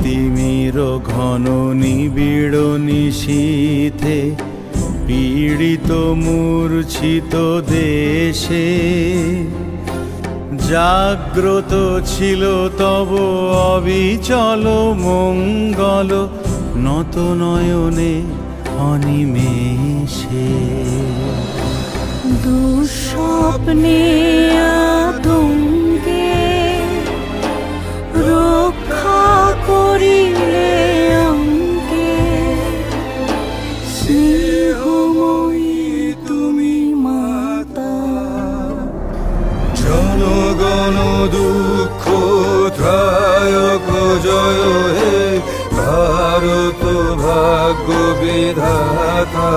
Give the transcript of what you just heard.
তিমির ঘন নিবিড় নিশীথে পীড়িত মূর্ছিত দেশে জাগ্রত ছিল তব অবিচল মঙ্গল নত নয়নে অনিমেষে। দুঃস্বপ্নে আতঙ্কে রক্ষা করিলে অঙ্কে স্নেহময়ী তুমি মাতা। জনগণ দুঃখ ত্রায়ক জয় হে ভারত ভাগ্য বিধাতা।